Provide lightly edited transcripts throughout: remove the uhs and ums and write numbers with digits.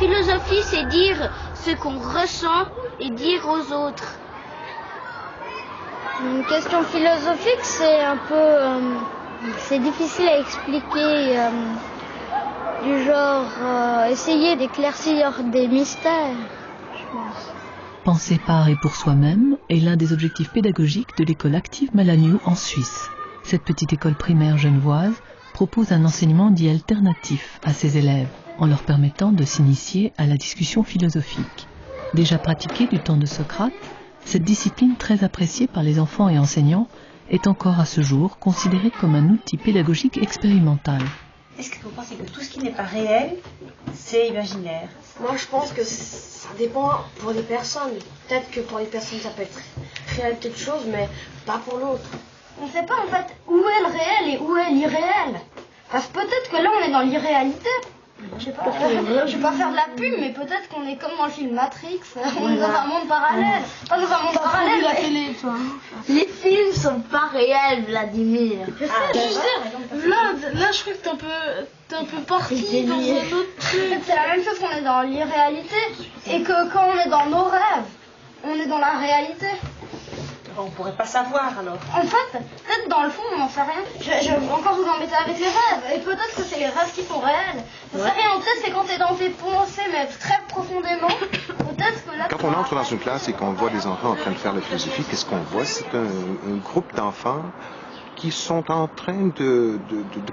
philosophie, c'est dire ce qu'on ressent et dire aux autres. Une question philosophique, c'est un peu... c'est difficile à expliquer, du genre essayer d'éclaircir des mystères, je pense. Penser par et pour soi-même est l'un des objectifs pédagogiques de l'école active Malagnou en Suisse. Cette petite école primaire genevoise propose un enseignement dit alternatif à ses élèves, en leur permettant de s'initier à la discussion philosophique. Déjà pratiquée du temps de Socrate, cette discipline très appréciée par les enfants et enseignants est encore à ce jour considérée comme un outil pédagogique expérimental. Est-ce que vous pensez que tout ce qui n'est pas réel, c'est imaginaire? Moi, je pense que ça dépend pour les personnes. Peut-être que pour les personnes, ça peut être réel quelque chose, mais pas pour l'autre. On ne sait pas en fait où est le réel et où est l'irréel. Parce que peut-être que là, on est dans l'irréalité. Je vais pas faire de la pub, mais peut-être qu'on est comme dans le film Matrix. On est dans un monde parallèle. Pas dans un monde parallèle. La télé, toi. Les films sont pas réels, Vladimir. Je sais, là, je crois que t'es un peu parti dans un autre truc. C'est la même chose qu'on est dans l'irréalité et que quand on est dans nos rêves, on est dans la réalité. On pourrait pas savoir alors. En fait, peut-être dans le fond, on n'en sait rien. Je vais encore vous embêter avec les rêves. Et peut-être que c'est les rêves qui sont réels. Ça sait rien. Peut-être c'est quand t'es dans tes pensées, mais très profondément. Peut-être que là. Quand on entre dans une classe et qu'on voit des enfants en train de faire la philosophie, qu'est-ce qu'on voit? C'est un groupe d'enfants qui sont en train de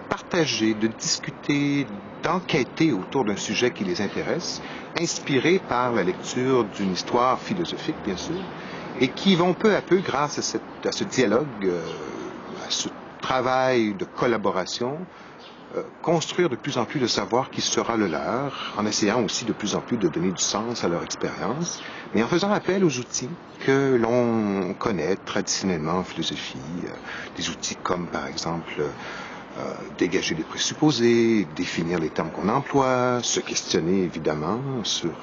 partager, de discuter, d'enquêter autour d'un sujet qui les intéresse, inspirés par la lecture d'une histoire philosophique, bien sûr, et qui vont peu à peu, grâce à ce dialogue, à ce travail de collaboration, construire de plus en plus le savoir qui sera le leur, en essayant aussi de plus en plus de donner du sens à leur expérience, mais en faisant appel aux outils que l'on connaît traditionnellement en philosophie, des outils comme par exemple dégager les présupposés, définir les termes qu'on emploie, se questionner évidemment sur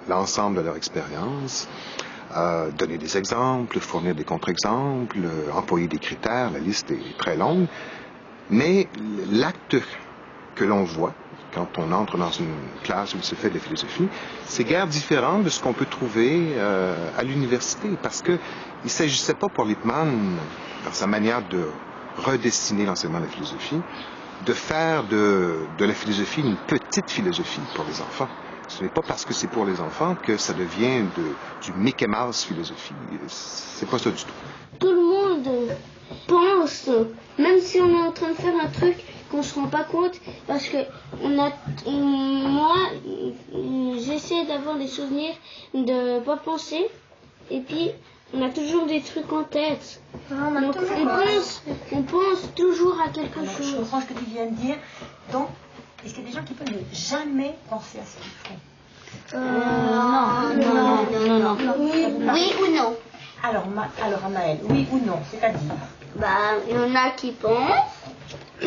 l'ensemble de leur expérience, donner des exemples, fournir des contre-exemples, employer des critères, la liste est très longue. Mais l'acte que l'on voit quand on entre dans une classe où il se fait de la philosophie, c'est guère différent de ce qu'on peut trouver à l'université, parce que il ne s'agissait pas pour Lippmann, dans sa manière de redessiner l'enseignement de la philosophie, de faire de la philosophie une petite philosophie pour les enfants. Ce n'est pas parce que c'est pour les enfants que ça devient du Mickey Mouse philosophie. C'est pas ça du tout. Tout le monde pense, même si on est en train de faire un truc qu'on se rend pas compte, parce que moi, j'essaie d'avoir des souvenirs de pas penser, et puis on a toujours des trucs en tête. Donc on pense toujours à quelque chose. Je comprends ce que tu viens de dire. Donc, est-ce qu'il y a des gens qui peuvent ne jamais penser à ce qu'ils font? Non. Oui ou non? Alors Amaël, oui ou non, c'est-à-dire? Il y en a qui pensent que,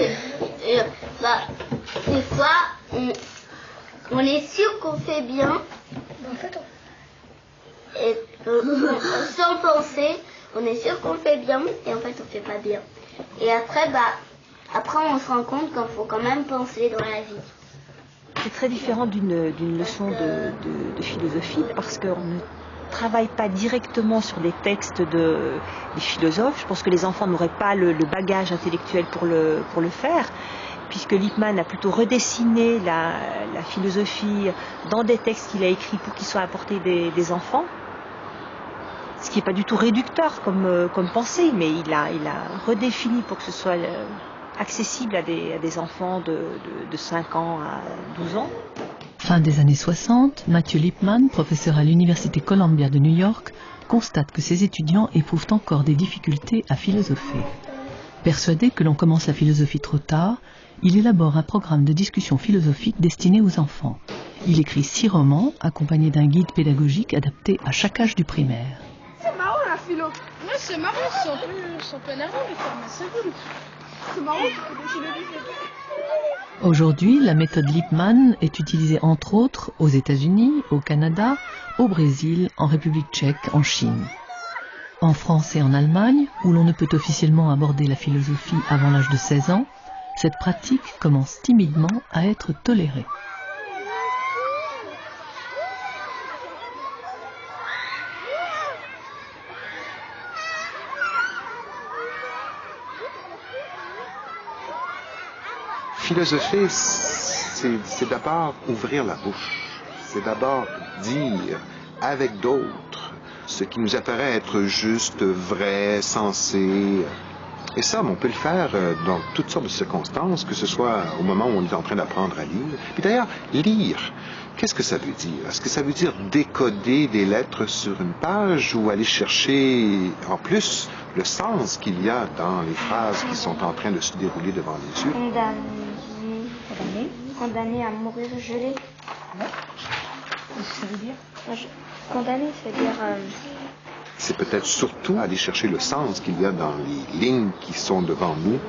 des fois, on est sûr qu'on fait bien. En fait, Et sans penser, on est sûr qu'on fait bien, et en fait, on fait pas bien. Et après, on se rend compte qu'il faut quand même penser dans la vie. C'est très différent d'une leçon de philosophie, parce qu'on ne travaille pas directement sur des textes des philosophes. Je pense que les enfants n'auraient pas le bagage intellectuel pour le faire, puisque Lippmann a plutôt redessiné la philosophie dans des textes qu'il a écrits pour qu'ils soient à portée des enfants. Ce qui n'est pas du tout réducteur comme pensée, mais il a redéfini pour que ce soit accessible à des enfants de 5 ans à 12 ans. Fin des années 60, Mathieu Lippmann, professeur à l'Université Columbia de New York, constate que ses étudiants éprouvent encore des difficultés à philosopher. Persuadé que l'on commence la philosophie trop tard, il élabore un programme de discussion philosophique destiné aux enfants. Il écrit 6 romans, accompagnés d'un guide pédagogique adapté à chaque âge du primaire. C'est marrant la philo. Ouais, c'est marrant, c'est un peu énervant les termes, mais c'est cool. C'est marrant, tu peux décider. Aujourd'hui, la méthode Lippmann est utilisée entre autres aux États-Unis, au Canada, au Brésil, en République tchèque, en Chine. En France et en Allemagne, où l'on ne peut officiellement aborder la philosophie avant l'âge de 16 ans, cette pratique commence timidement à être tolérée. Philosopher, c'est d'abord ouvrir la bouche. C'est d'abord dire avec d'autres ce qui nous apparaît être juste, vrai, sensé. Et ça, on peut le faire dans toutes sortes de circonstances, que ce soit au moment où on est en train d'apprendre à lire. Puis d'ailleurs, lire, qu'est-ce que ça veut dire? Est-ce que ça veut dire décoder des lettres sur une page ou aller chercher en plus le sens qu'il y a dans les phrases qui sont en train de se dérouler devant les yeux? Condamné à mourir gelé. Ouais. Qu'est-ce que ça veut dire? Condamné, c'est-à-dire... C'est peut-être surtout aller chercher le sens qu'il y a dans les lignes qui sont devant nous.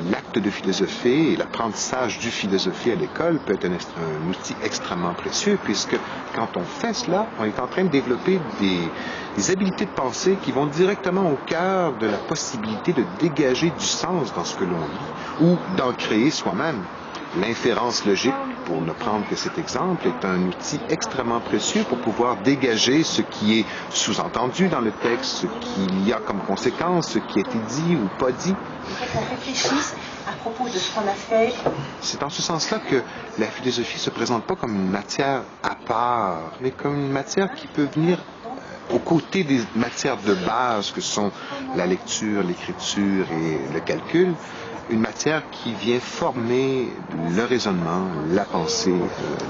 L'acte de philosopher et l'apprentissage du philosopher à l'école peut être un outil extrêmement précieux, puisque quand on fait cela, on est en train de développer des habiletés de pensée qui vont directement au cœur de la possibilité de dégager du sens dans ce que l'on lit ou d'en créer soi-même. L'inférence logique, pour ne prendre que cet exemple, est un outil extrêmement précieux pour pouvoir dégager ce qui est sous-entendu dans le texte, ce qu'il y a comme conséquence, ce qui a été dit ou pas dit. On réfléchisse à propos de ce qu'on a fait. C'est dans ce sens-là que la philosophie se présente pas comme une matière à part, mais comme une matière qui peut venir aux côtés des matières de base que sont la lecture, l'écriture et le calcul. Une matière qui vient former le raisonnement, la pensée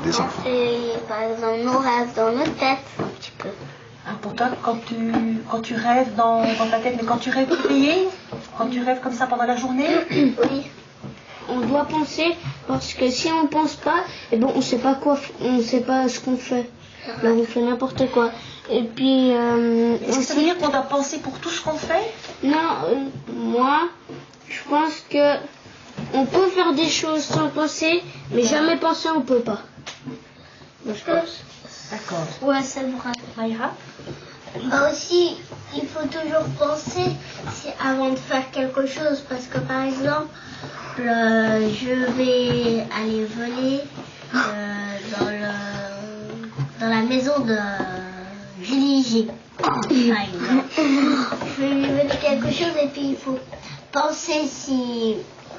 des enfants. Et par exemple, nos rêves dans notre tête, un petit peu. Ah, pour toi, quand tu rêves dans ta tête, mais quand tu rêves éveillé, quand tu rêves comme ça pendant la journée? Oui. On doit penser, parce que si on pense pas, eh ben, on sait pas ce qu'on fait. Là, on fait n'importe quoi. Et puis, Est-ce que ça veut dire qu'on doit penser pour tout ce qu'on fait? Non, moi, je pense que on peut faire des choses sans penser, mais jamais penser on peut pas. Moi, je pense. D'accord. Ouais, c'est vrai. Maïra? Bah aussi, il faut toujours penser avant de faire quelque chose, parce que par exemple, je vais aller voler dans la maison de Julie G. Par exemple. Je vais lui voler quelque chose et puis il faut penser si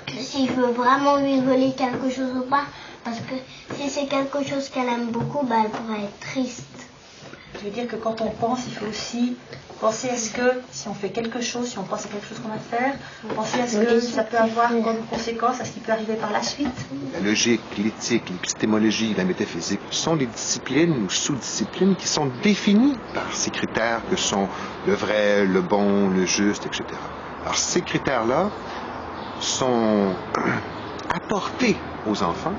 je veux vraiment lui voler quelque chose ou pas, parce que si c'est quelque chose qu'elle aime beaucoup, bah, elle pourrait être triste. Je veux dire que quand on pense, il faut aussi penser à ce que, si on fait quelque chose, si on pense à quelque chose qu'on va faire, penser à ce que ça peut avoir comme conséquence à ce qui peut arriver par la suite. La logique, l'éthique, l'épistémologie, la métaphysique sont des disciplines ou sous-disciplines qui sont définies par ces critères que sont le vrai, le bon, le juste, etc. Alors ces critères-là sont apportés aux enfants,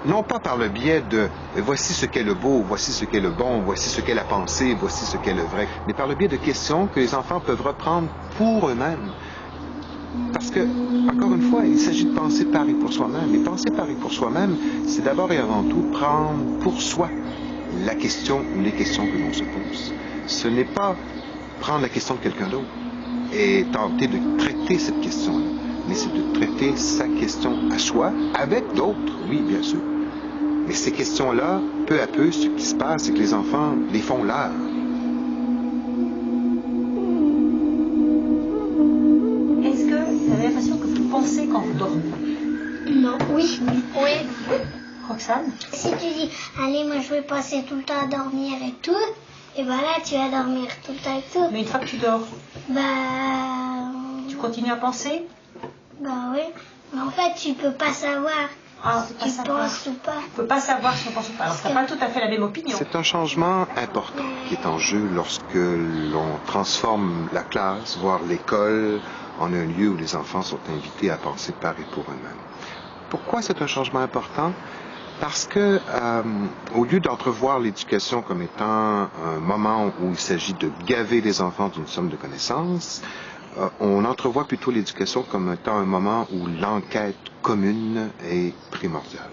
non pas par le biais de voici ce qu'est le beau, voici ce qu'est le bon, voici ce qu'est la pensée, voici ce qu'est le vrai, mais par le biais de questions que les enfants peuvent reprendre pour eux-mêmes. Parce que, encore une fois, il s'agit de penser par et pour soi-même. Et penser par et pour soi-même, c'est d'abord et avant tout prendre pour soi la question ou les questions que l'on se pose. Ce n'est pas prendre la question de quelqu'un d'autre et tenter de traiter cette question-là, mais c'est de traiter sa question à soi avec d'autres, oui, bien sûr. Mais ces questions-là, peu à peu, ce qui se passe, c'est que les enfants les font leurs. Est-ce que vous avez l'impression que vous pensez quand vous dormez? Non. Oui. Roxane? Si tu dis, allez, moi je vais passer tout le temps à dormir et tout, et ben là tu vas dormir tout le temps et tout. Mais une fois que tu dors, tu continues à penser? Bah oui. Mais en fait, tu peux pas savoir si tu penses ou pas. Tu peux pas savoir si on pense ou pas. Alors, tu n'as pas tout à fait la même opinion. C'est un changement important qui est en jeu lorsque l'on transforme la classe, voire l'école, en un lieu où les enfants sont invités à penser par et pour eux-mêmes. Pourquoi c'est un changement important? Parce que, au lieu d'entrevoir l'éducation comme étant un moment où il s'agit de gaver les enfants d'une somme de connaissances, on entrevoit plutôt l'éducation comme étant un moment où l'enquête commune est primordiale.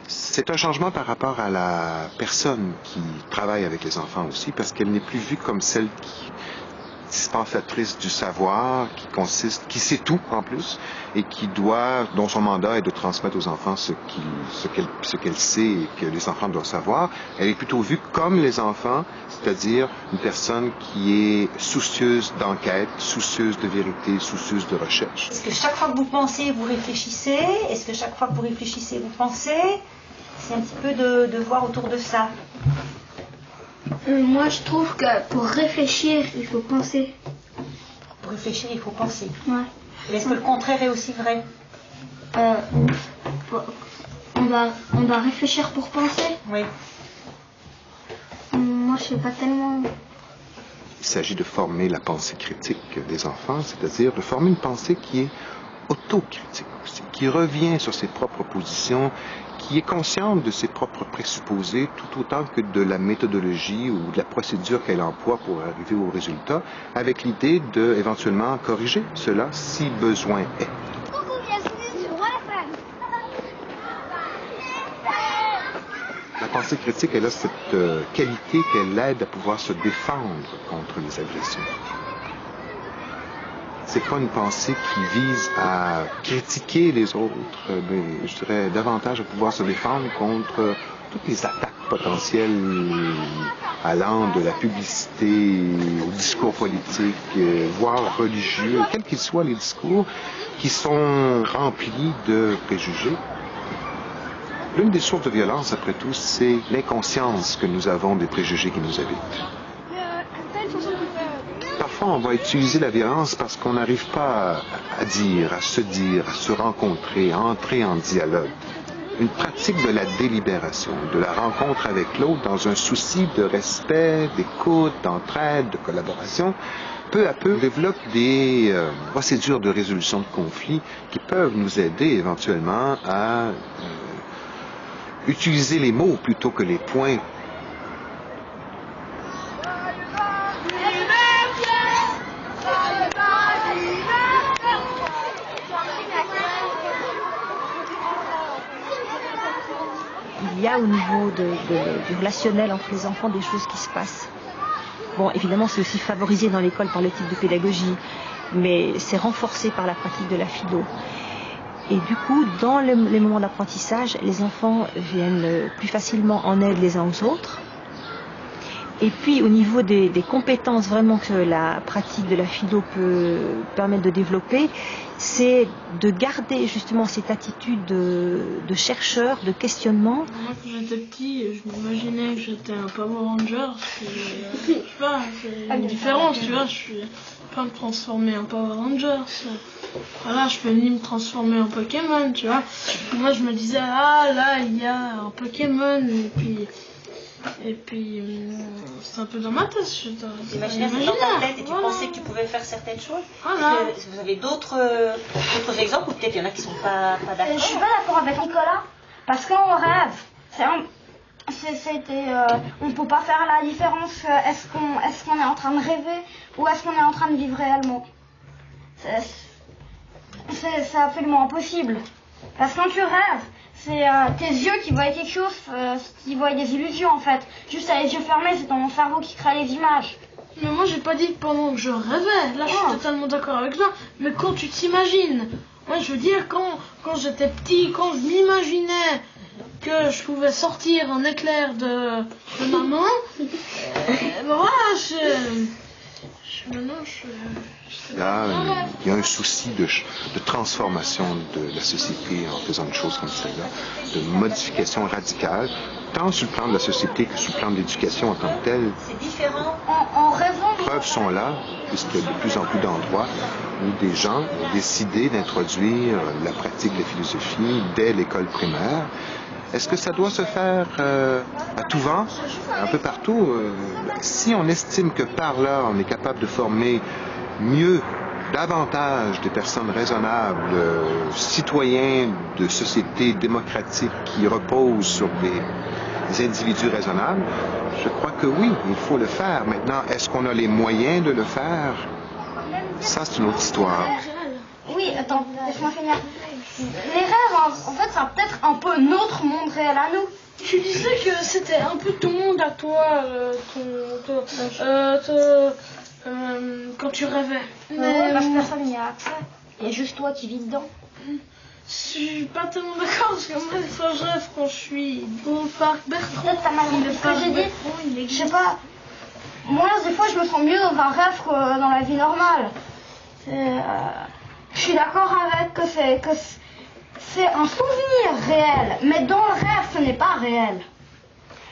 C'est un changement par rapport à la personne qui travaille avec les enfants aussi, parce qu'elle n'est plus vue comme celle qui dispensatrice du savoir, qui sait tout en plus, et dont son mandat est de transmettre aux enfants ce qu'elle sait et que les enfants doivent savoir. Elle est plutôt vue comme les enfants, c'est-à-dire une personne qui est soucieuse d'enquête, soucieuse de vérité, soucieuse de recherche. Est-ce que chaque fois que vous pensez, vous réfléchissez? Est-ce que chaque fois que vous réfléchissez, vous pensez? C'est un petit peu de voir autour de ça. Moi, je trouve que pour réfléchir, il faut penser. Pour réfléchir, il faut penser. Ouais. Mais est-ce que le contraire est aussi vrai? On doit réfléchir pour penser. Oui. Moi, je sais pas tellement. Il s'agit de former la pensée critique des enfants, c'est-à-dire de former une pensée qui est autocritique aussi, qui revient sur ses propres positions, qui est consciente de ses propres présupposés tout autant que de la méthodologie ou de la procédure qu'elle emploie pour arriver au résultat, avec l'idée de éventuellement corriger cela si besoin est. La pensée critique, elle a cette qualité qu'elle aide à pouvoir se défendre contre les agressions. C'est pas une pensée qui vise à critiquer les autres, mais je dirais davantage à pouvoir se défendre contre toutes les attaques potentielles allant de la publicité au discours politique, voire religieux, quels qu'ils soient les discours, qui sont remplis de préjugés. L'une des sources de violence, après tout, c'est l'inconscience que nous avons des préjugés qui nous habitent. Parfois, on va utiliser la violence parce qu'on n'arrive pas à se rencontrer, à entrer en dialogue. Une pratique de la délibération, de la rencontre avec l'autre dans un souci de respect, d'écoute, d'entraide, de collaboration, peu à peu développe des procédures de résolution de conflits qui peuvent nous aider éventuellement à utiliser les mots plutôt que les points. Il y a au niveau du relationnel entre les enfants des choses qui se passent. Bon, évidemment, c'est aussi favorisé dans l'école par le type de pédagogie, mais c'est renforcé par la pratique de la philo. Et du coup, dans les moments d'apprentissage, les enfants viennent plus facilement en aide les uns aux autres. Et puis, au niveau des compétences vraiment que la pratique de la philo peut permettre de développer, c'est de garder justement cette attitude de chercheur, de questionnement. Moi, quand j'étais petit, je m'imaginais que j'étais un Power Ranger. Je sais pas, c'est une différence, tu vois. Je peux pas me transformer en Power Ranger. Voilà, je peux ni me transformer en Pokémon, tu vois. Moi, je me disais, ah là, il y a un Pokémon, et puis c'est un peu dans ma tête. T'imaginais dans ta tête et tu pensais que tu pouvais faire certaines choses. Voilà. Est-ce que vous avez d'autres exemples, ou peut-être il y en a qui sont pas d'accord? Je suis pas d'accord avec Nicolas, parce qu'on rêve. On ne peut pas faire la différence. Est-ce qu'on est en train de rêver ou est-ce qu'on est en train de vivre réellement? C'est absolument impossible. Parce que quand tu rêves, c'est tes yeux qui voient quelque chose, qui voient des illusions en fait. Juste avec les yeux fermés, c'est ton cerveau qui crée les images. Mais moi j'ai pas dit que pendant que je rêvais, là je suis totalement d'accord avec toi, mais quand tu t'imagines, moi je veux dire quand j'étais petit, quand je m'imaginais que je pouvais sortir un éclair de maman, voilà, il y a un souci de transformation de la société en faisant une chose comme celle-là, de modification radicale, tant sur le plan de la société que sur le plan de l'éducation en tant que telle. C'est différent. En rêvant. Les preuves sont là, puisqu'il y a de plus en plus d'endroits où des gens ont décidé d'introduire la pratique de la philosophie dès l'école primaire. Est-ce que ça doit se faire à tout vent, un peu partout? Si on estime que par là, on est capable de former mieux, davantage des personnes raisonnables, citoyens de sociétés démocratiques qui reposent sur des individus raisonnables, je crois que oui, il faut le faire. Maintenant, est-ce qu'on a les moyens de le faire? Ça, c'est une autre histoire. Oui, attends, laisse-moi finir. Les rêves, en fait, c'est peut-être un peu notre monde réel à nous. Tu disais que c'était un peu ton monde à toi, Quand tu rêvais. Parce que personne n'y a accès. Il y a juste toi qui vis dedans. Je suis pas tellement d'accord parce que moi, des fois, je rêve quand je suis au parc Bertrand. Peut-être t'as mal compris ce que j'ai dit. Je sais pas. Moi, des fois, je me sens mieux dans un rêve que dans la vie normale. Je suis d'accord avec que c'est un souvenir réel, mais dans le rêve, ce n'est pas réel.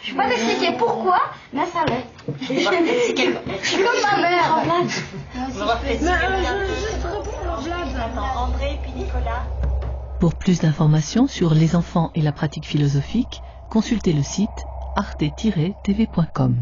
Je vais pas t'expliquer pourquoi, mais ça l'est. Je suis comme ma mère. André puis Nicolas. Pour plus d'informations sur les enfants et la pratique philosophique, consultez le site arte-tv.com.